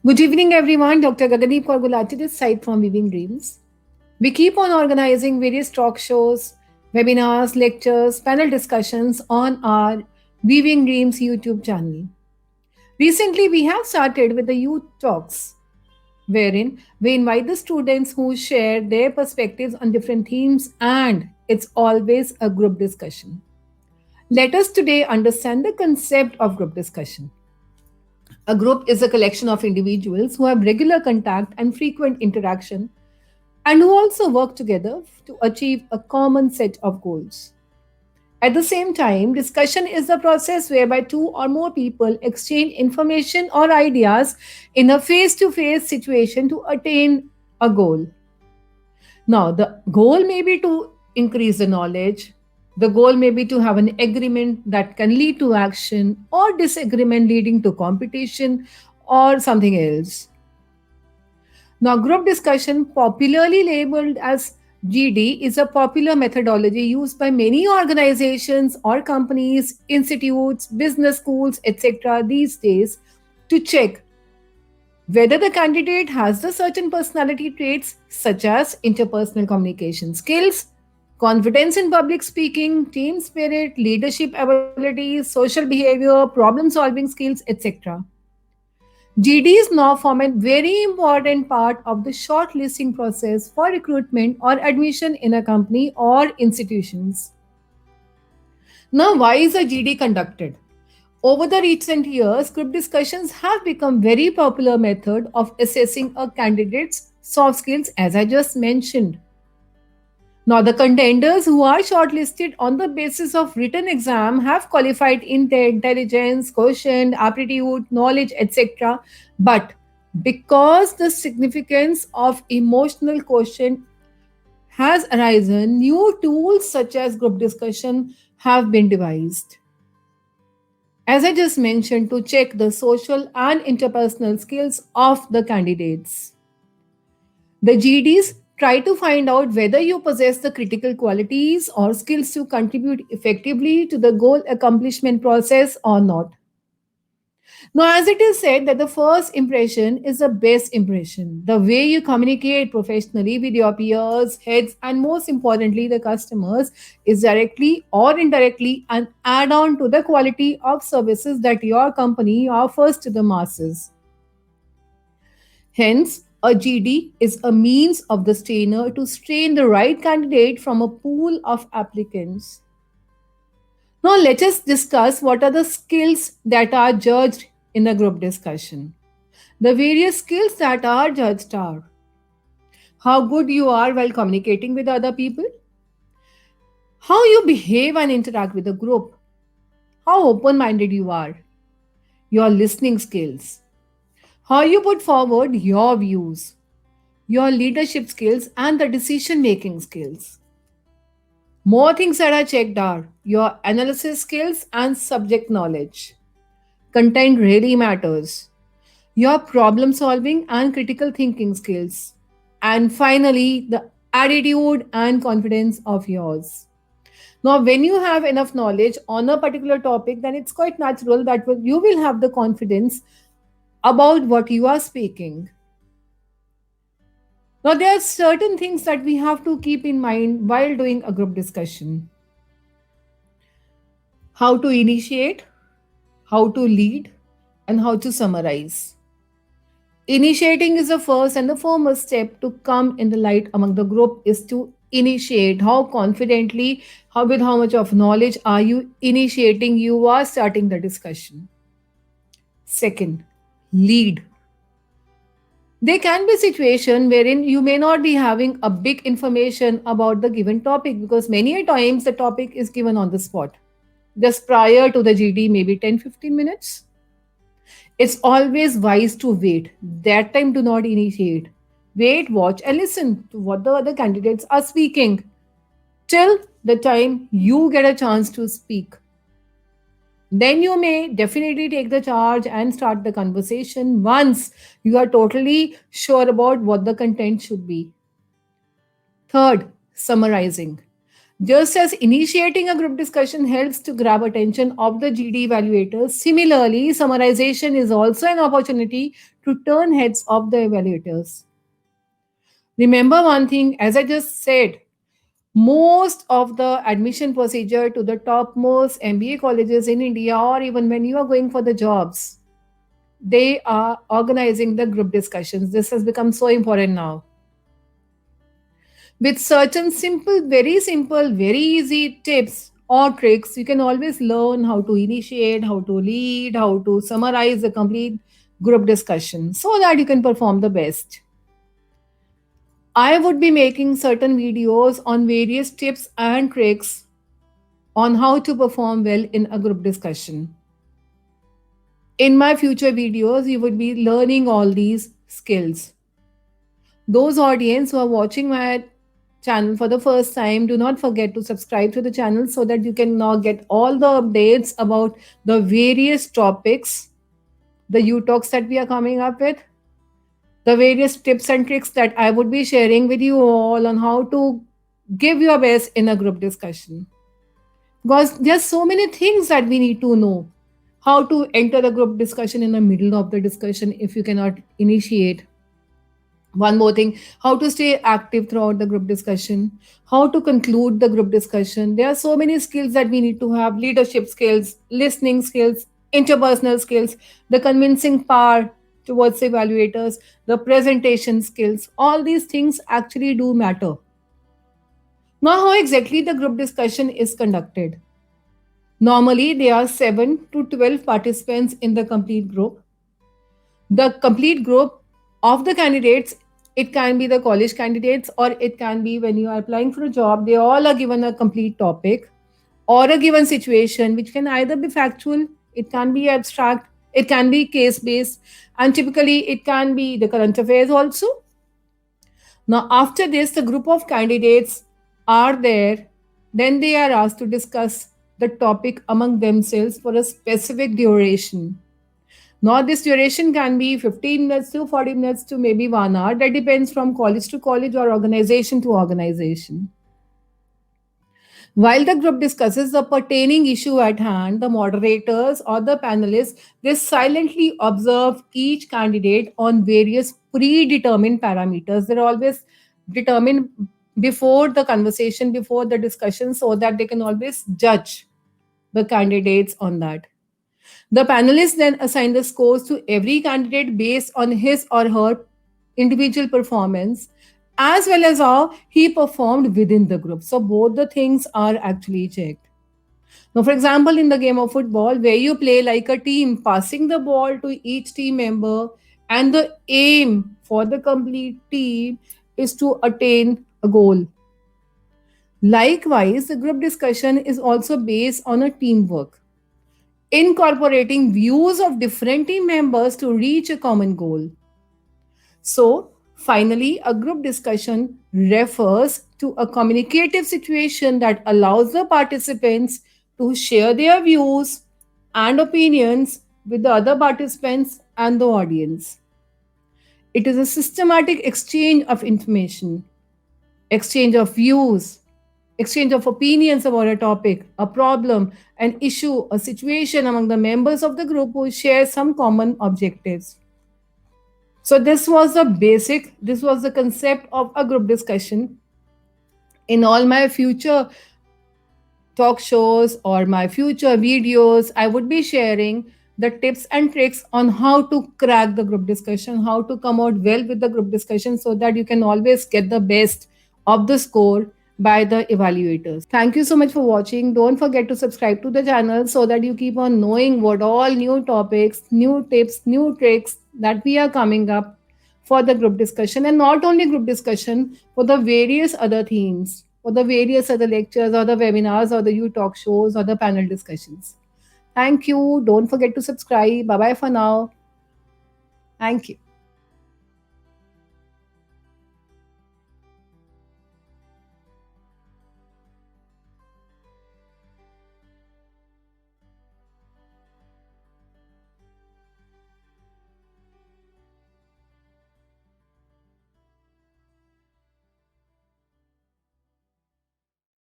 Good evening, everyone. Dr. Gagandeep Kaur Gulati this side from Weaving Dreams. We keep on organizing various talk shows, webinars, lectures, panel discussions on our Weaving Dreams YouTube channel. Recently, we have started with the Youth Talks, wherein we invite the students who share their perspectives on different themes, and it's always a group discussion. Let us today understand the concept of group discussion. A group is a collection of individuals who have regular contact and frequent interaction and who also work together to achieve a common set of goals. At the same time, discussion is the process whereby two or more people exchange information or ideas in a face to face situation to attain a goal. Now, the goal may be to increase the knowledge. The goal may be to have an agreement that can lead to action or disagreement leading to competition or something else. Now, group discussion, popularly labeled as GD, is a popular methodology used by many organizations or companies, institutes, business schools, etc. these days to check whether the candidate has the certain personality traits such as interpersonal communication skills, confidence in public speaking, team spirit, leadership abilities, social behavior, problem solving skills, etc. GDs now form a very important part of the shortlisting process for recruitment or admission in a company or institutions. Now, why is a GD conducted? Over the recent years, group discussions have become very popular method of assessing a candidate's soft skills as I just mentioned. Now, the contenders who are shortlisted on the basis of written exam have qualified in their intelligence, quotient, aptitude, knowledge, etc. But because the significance of emotional quotient has arisen, new tools such as group discussion have been devised. As I just mentioned, to check the social and interpersonal skills of the candidates. The GDs try to find out whether you possess the critical qualities or skills to contribute effectively to the goal accomplishment process or not. Now, as it is said that the first impression is the best impression. The way you communicate professionally with your peers, heads, and most importantly, the customers is directly or indirectly an add on to the quality of services that your company offers to the masses. Hence, a GD is a means of the strainer to strain the right candidate from a pool of applicants. Now, let us discuss what are the skills that are judged in a group discussion. The various skills that are judged are how good you are while communicating with other people, how you behave and interact with the group, how open minded you are, your listening skills, how you put forward your views, your leadership skills, and the decision making skills. More things that are checked are your analysis skills and subject knowledge. Content really matters. Your problem solving and critical thinking skills. And finally, the attitude and confidence of yours. Now, when you have enough knowledge on a particular topic, then it's quite natural that you will have the confidence about what you are speaking. Now, there are certain things that we have to keep in mind while doing a group discussion: how to initiate, how to lead, and how to summarize. Initiating is the first and the foremost step to come in the light among the group is to initiate. How confidently, how with how much of knowledge are you initiating? You are starting the discussion. Second, lead. There can be a situation wherein you may not be having a big information about the given topic because many a times the topic is given on the spot. Just prior to the GD, maybe 10-15 minutes. It's always wise to wait. That time, do not initiate. Wait, watch, and listen to what the other candidates are speaking till the time you get a chance to speak. Then you may definitely take the charge and start the conversation once you are totally sure about what the content should be. Third, summarizing. Just as initiating a group discussion helps to grab attention of the GD evaluators, similarly, summarization is also an opportunity to turn heads of the evaluators. Remember one thing, as I just said, most of the admission procedure to the topmost MBA colleges in India, or even when you are going for the jobs, they are organizing the group discussions. This has become so important now. With certain simple, very easy tips or tricks, you can always learn how to initiate, how to lead, how to summarize the complete group discussion so that you can perform the best. I would be making certain videos on various tips and tricks on how to perform well in a group discussion. In my future videos, you would be learning all these skills. Those audience who are watching my channel for the first time, do not forget to subscribe to the channel so that you can now get all the updates about the various topics, the U talks that we are coming up with, the various tips and tricks that I would be sharing with you all on how to give your best in a group discussion. Because there's so many things that we need to know. How to enter the group discussion in the middle of the discussion if you cannot initiate. One more thing, how to stay active throughout the group discussion, how to conclude the group discussion. There are so many skills that we need to have: leadership skills, listening skills, interpersonal skills, the convincing power towards the evaluators, the presentation skills. All these things actually do matter. Now, how exactly the group discussion is conducted? Normally, there are 7 to 12 participants in the complete group. The complete group of the candidates, it can be the college candidates or it can be when you are applying for a job, they all are given a complete topic or a given situation which can either be factual, it can be abstract, it can be case based, and typically it can be the current affairs also. Now after this, the group of candidates are there, then they are asked to discuss the topic among themselves for a specific duration. Now, this duration can be 15 minutes to 40 minutes to maybe 1 hour. That depends from college to college or organization to organization. While the group discusses the pertaining issue at hand, the moderators or the panelists, they silently observe each candidate on various predetermined parameters. They're always determined before the conversation, before the discussion, so that they can always judge the candidates on that. The panelists then assign the scores to every candidate based on his or her individual performance as well as how he performed within the group. So both the things are actually checked. Now, for example, in the game of football, where you play like a team, passing the ball to each team member, and the aim for the complete team is to attain a goal. Likewise, the group discussion is also based on a teamwork, incorporating views of different team members to reach a common goal. So, finally, a group discussion refers to a communicative situation that allows the participants to share their views and opinions with the other participants and the audience. It is a systematic exchange of information, exchange of views, exchange of opinions about a topic, a problem, an issue, a situation among the members of the group who share some common objectives. So, this was the concept of a group discussion. In all my future talk shows or my future videos, I would be sharing the tips and tricks on how to crack the group discussion, how to come out well with the group discussion so that you can always get the best of the score by the evaluators. Thank you so much for watching. Don't forget to subscribe to the channel so that you keep on knowing what all new topics, new tips, new tricks that we are coming up for the group discussion, and not only group discussion, for the various other themes, for the various other lectures or the webinars or the U talk shows or the panel discussions. Thank you. Don't forget to subscribe. Bye bye for now. Thank you.